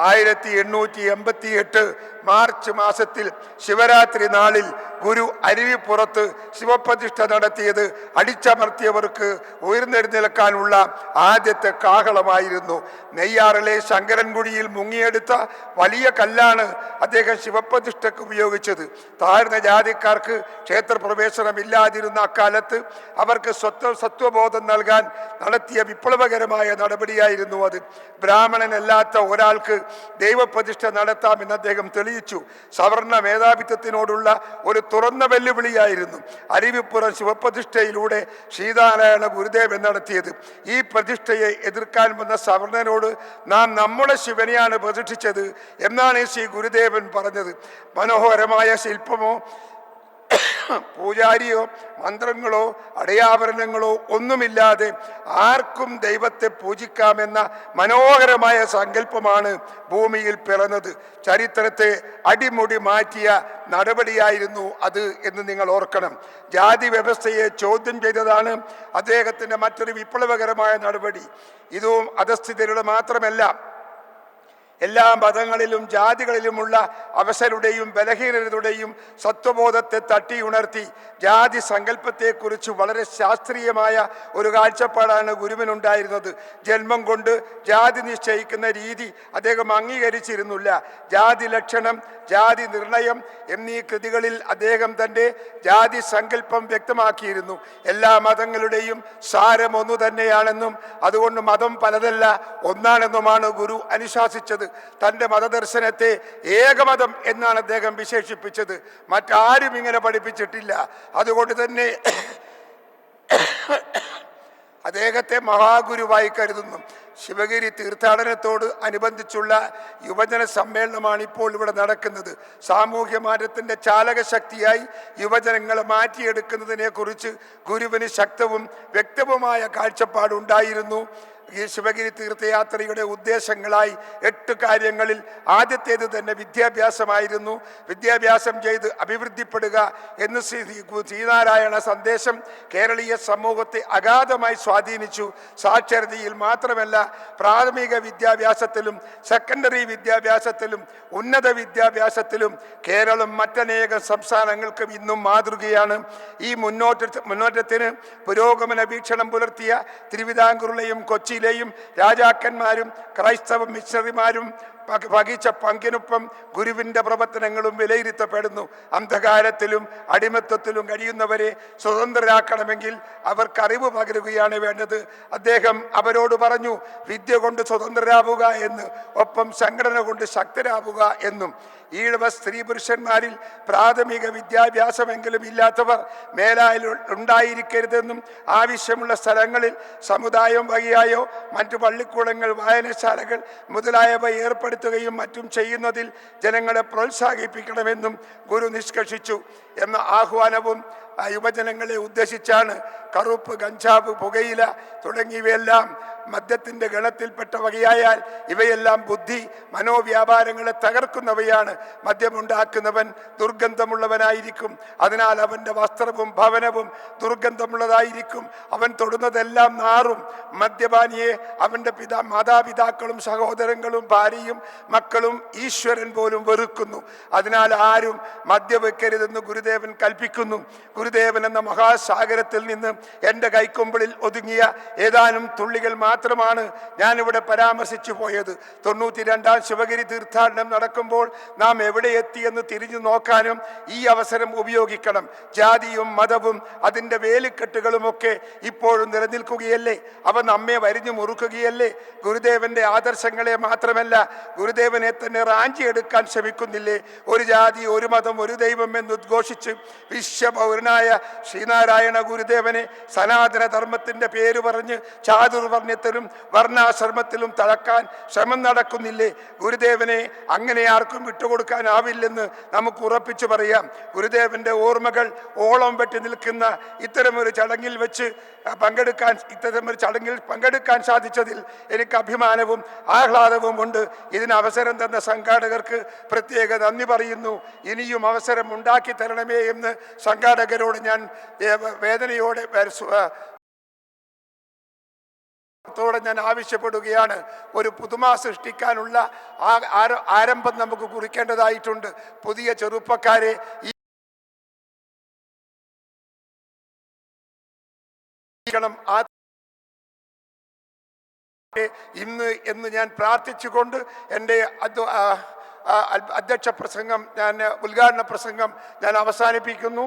1888 March മാസത്തിൽ ശിവരാത്രി നാളിൽ ഗുരു അരുവിപ്പുറത്ത് ശിവപ്രതിഷ്ഠ നടത്തിയത് അടിച്ചമർത്തിയവർക്ക് ഉയർന്നെഴുന്നേൽക്കാനുള്ള ആദ്യത്തെ കാഹളമായിരുന്നു. നെയ്യാറിലെ ശങ്കരൻകുഴിയിൽ മുങ്ങിയെടുത്ത വലിയ കല്ലാണ് അദ്ദേഹം ശിവപ്രതിഷ്ഠയ്ക്ക് ഉപയോഗിച്ചത്. താഴ്ന്ന ജാതിക്കാർക്ക് ക്ഷേത്രപ്രവേശനമില്ലാതിരുന്ന അക്കാലത്ത് അവർക്ക് സത്വബോധം നൽകാൻ നടത്തിയ വിപ്ലവകരമായ നടപടിയായിരുന്നു അത്. ബ്രാഹ്മണനല്ലാത്ത ഒരാൾക്ക് ദൈവപ്രതിഷ്ഠ നടത്താമെന്ന് അദ്ദേഹം തെളിയിച്ചു. സവർണ മേധാവിത്വത്തിനോടുള്ള ഒരു തുറന്ന വെല്ലുവിളിയായിരുന്നു അരുവിപ്പുറം ശിവപ്രതിഷ്ഠയിലൂടെ ശ്രീനാരായണ ഗുരുദേവൻ നടത്തിയത്. ഈ പ്രതിഷ്ഠയെ എതിർക്കാൻ വന്ന സവർണനോട് നാം നമ്മുടെ ശിവനെയാണ് പ്രതിഷ്ഠിച്ചത് എന്നാണ് ശ്രീ ഗുരുദേവൻ പറഞ്ഞത്. മനോഹരമായ ശില്പമോ പൂജാരിയോ മന്ത്രങ്ങളോ അടയാഭരണങ്ങളോ ഒന്നുമില്ലാതെ ആർക്കും ദൈവത്തെ പൂജിക്കാമെന്ന മനോഹരമായ സങ്കല്പമാണ് ഭൂമിയിൽ പിറന്നത്. ചരിത്രത്തെ അടിമുടി മാറ്റിയ നടപടിയായിരുന്നു അത് എന്ന് നിങ്ങൾ ഓർക്കണം. ജാതി വ്യവസ്ഥയെ ചോദ്യം ചെയ്തതാണ് അദ്ദേഹത്തിൻ്റെ മറ്റൊരു വിപ്ലവകരമായ നടപടി. ഇതും അധസ്ഥിതരുടെ മാത്രമല്ല, എല്ലാ മതങ്ങളിലും ജാതികളിലുമുള്ള അവസരുടെയും ബലഹീനതയുടെയും സത്വബോധത്തെ തട്ടിയുണർത്തി ജാതി സങ്കല്പത്തെക്കുറിച്ച് വളരെ ശാസ്ത്രീയമായ ഒരു കാഴ്ചപ്പാടാണ് ഗുരുവിനുണ്ടായിരുന്നത്. ജന്മം കൊണ്ട് ജാതി നിശ്ചയിക്കുന്ന രീതി അദ്ദേഹം അംഗീകരിച്ചിരുന്നില്ല. ജാതി ലക്ഷണം, ജാതി നിർണയം എന്നീ കൃതികളിൽ അദ്ദേഹം തൻ്റെ ജാതി സങ്കല്പം വ്യക്തമാക്കിയിരുന്നു. എല്ലാ മതങ്ങളുടെയും സാരം ഒന്നു തന്നെയാണെന്നും അതുകൊണ്ട് മതം പലതല്ല ഒന്നാണെന്നുമാണ് ഗുരു അനുശാസിച്ചത്. തൻ്റെ മതദർശനത്തെ ഏകമതം എന്നാണ് അദ്ദേഹം വിശേഷിപ്പിച്ചത്. മറ്റാരും ഇങ്ങനെ പഠിപ്പിച്ചിട്ടില്ല. അതുകൊണ്ട് തന്നെ അദ്ദേഹത്തെ മഹാഗുരുവായി കരുതുന്നു. ശിവഗിരി തീർത്ഥാടനത്തോട് അനുബന്ധിച്ചുള്ള യുവജന സമ്മേളനമാണ് ഇപ്പോൾ ഇവിടെ നടക്കുന്നത്. സാമൂഹ്യ മാറ്റത്തിൻ്റെ ചാലകശക്തിയായി യുവജനങ്ങളെ മാറ്റിയെടുക്കുന്നതിനെ കുറിച്ച് ഗുരുവിന് ശക്തവും വ്യക്തവുമായ കാഴ്ചപ്പാടുണ്ടായിരുന്നു. ഈ ശിവഗിരി തീർത്ഥയാത്രയുടെ ഉദ്ദേശങ്ങളായി 8 കാര്യങ്ങളിൽ ആദ്യത്തേത് തന്നെ വിദ്യാഭ്യാസമായിരുന്നു. വിദ്യാഭ്യാസം ചെയ്ത് അഭിവൃദ്ധിപ്പെടുക എന്ന് ശ്രീനാരായണ സന്ദേശം കേരളീയ സമൂഹത്തെ അഗാധമായി സ്വാധീനിച്ചു. സാക്ഷരതയിൽ മാത്രമല്ല, പ്രാഥമിക വിദ്യാഭ്യാസത്തിലും സെക്കൻഡറി വിദ്യാഭ്യാസത്തിലും ഉന്നത വിദ്യാഭ്യാസത്തിലും കേരളം മറ്റനേകം സംസ്ഥാനങ്ങൾക്കും ഇന്നും മാതൃകയാണ്. ഈ മുന്നോട്ടത്തിന് പുരോഗമന വീക്ഷണം പുലർത്തിയ തിരുവിതാംകൂറിലെയും കൊച്ചിയിലെയും രാജാക്കന്മാരും ക്രൈസ്തവ മിഷണറിമാരും വഹിച്ച പങ്കിനൊപ്പം ഗുരുവിൻ്റെ പ്രവർത്തനങ്ങളും വിലയിരുത്തപ്പെടുന്നു. അന്ധകാരത്തിലും അടിമത്വത്തിലും കഴിയുന്നവരെ സ്വതന്ത്രരാക്കണമെങ്കിൽ അവർക്ക് അറിവ് പകരുകയാണ് വേണ്ടത്. അദ്ദേഹം അവരോട് പറഞ്ഞു, വിദ്യ കൊണ്ട് സ്വതന്ത്രരാവുക എന്ന്, ഒപ്പം സംഘടന കൊണ്ട് ശക്തരാവുക എന്നും. ഈഴവ സ്ത്രീ പുരുഷന്മാരിൽ പ്രാഥമിക വിദ്യാഭ്യാസമെങ്കിലും ഇല്ലാത്തവർ മേലായിൽ ഉണ്ടായിരിക്കരുതെന്നും ആവശ്യമുള്ള സ്ഥലങ്ങളിൽ സമുദായം വഴിയായോ മറ്റു പള്ളിക്കൂടങ്ങൾ, വായനശാലകൾ മുതലായവ ഏർപ്പെടുത്തുകയും മറ്റും ചെയ്യുന്നതിൽ ജനങ്ങളെ പ്രോത്സാഹിപ്പിക്കണമെന്നും ഗുരു നിഷ്കർഷിച്ചു എന്ന ആഹ്വാനവും യുവജനങ്ങളെ ഉദ്ദേശിച്ചാണ്. കറുപ്പ്, കഞ്ചാവ്, പുകയില തുടങ്ങിയവയെല്ലാം മദ്യത്തിൻ്റെ ഗണത്തിൽപ്പെട്ട വകയായാൽ ഇവയെല്ലാം ബുദ്ധി മനോവ്യാപാരങ്ങളെ തകർക്കുന്നവയാണ്. മദ്യമുണ്ടാക്കുന്നവൻ ദുർഗന്ധമുള്ളവനായിരിക്കും. അതിനാൽ അവൻ്റെ വസ്ത്രവും ഭവനവും ദുർഗന്ധമുള്ളതായിരിക്കും. അവൻ തൊടുന്നതെല്ലാം നാറും. മദ്യപാനിയെ അവൻ്റെ മാതാപിതാക്കളും സഹോദരങ്ങളും ഭാര്യയും മക്കളും ഈശ്വരൻ പോലും വെറുക്കുന്നു. അതിനാൽ ആരും മദ്യവെക്കരുതെന്ന് ഗുരുദേവൻ കൽപ്പിക്കുന്നു. ഗുരുദേവൻ എന്ന മഹാസാഗരത്തിൽ നിന്ന് എൻ്റെ കൈക്കൊമ്പിളിൽ ഒതുങ്ങിയ ഏതാനും തുള്ളികൾ മാത്രമാണ് ഞാനിവിടെ പരാമർശിച്ചു പോയത്. 92ാം ശിവഗിരി തീർത്ഥാടനം നടക്കുമ്പോൾ നാം എവിടെ എത്തിയെന്ന് തിരിഞ്ഞു നോക്കാനും ഈ അവസരം ഉപയോഗിക്കണം. ജാതിയും മതവും അതിൻ്റെ വേലിക്കെട്ടുകളുമൊക്കെ ഇപ്പോഴും നിലനിൽക്കുകയല്ലേ? അവ നമ്മെ വരിഞ്ഞു മുറുക്കുകയല്ലേ? ഗുരുദേവന്റെ ആദർശങ്ങളെ മാത്രമല്ല, ഗുരുദേവനെ തന്നെ റാഞ്ചിയെടുക്കാൻ ശ്രമിക്കുന്നില്ലേ? ഒരു ജാതി, ഒരു മതം, ഒരു ദൈവം എന്ന് ഉദ്ഘോഷിച്ച് വിശ്വപൗരനായ ശ്രീനാരായണ ഗുരുദേവനെ സനാതന ധർമ്മത്തിൻ്റെ പേര് പറഞ്ഞ് ചാതുർവർണ്ണത്തിലും വർണ്ണാശ്രമത്തിലും തളക്കാൻ ശ്രമം നടക്കുന്നില്ലേ? ഗുരുദേവനെ അങ്ങനെ ആർക്കും വിട്ടുകൊടുക്കാനാവില്ലെന്ന് നമുക്ക് ഉറപ്പിച്ചു പറയാം. ഗുരുദേവന്റെ ഓർമ്മകൾ ഓളം വെട്ടി നിൽക്കുന്ന ഇത്തരമൊരു ചടങ്ങിൽ പങ്കെടുക്കാൻ സാധിച്ചതിൽ എനിക്ക് അഭിമാനവും ആഹ്ലാദവും ഉണ്ട്. ഇതിന് അവസരം തന്ന സംഘാടകർക്ക് പ്രത്യേക നന്ദി പറയുന്നു. ഇനിയും അവസരം ഉണ്ടാക്കി തരണമേ എന്ന് സംഘാടകരോട് ഞാൻ വേദനയോടെ ത്തോടെ ഞാൻ ആവശ്യപ്പെടുകയാണ്. ഒരു പുതുമ സൃഷ്ടിക്കാനുള്ള ആരംഭം നമുക്ക് കുറിക്കേണ്ടതായിട്ടുണ്ട്. പുതിയ ചെറുപ്പക്കാരെ ഈ ഇന്ന് എന്ന് ഞാൻ പ്രാർത്ഥിച്ചുകൊണ്ട് എൻ്റെ അധ്യക്ഷ പ്രസംഗം ഉദ്ഘാടന പ്രസംഗം ഞാൻ അവസാനിപ്പിക്കുന്നു.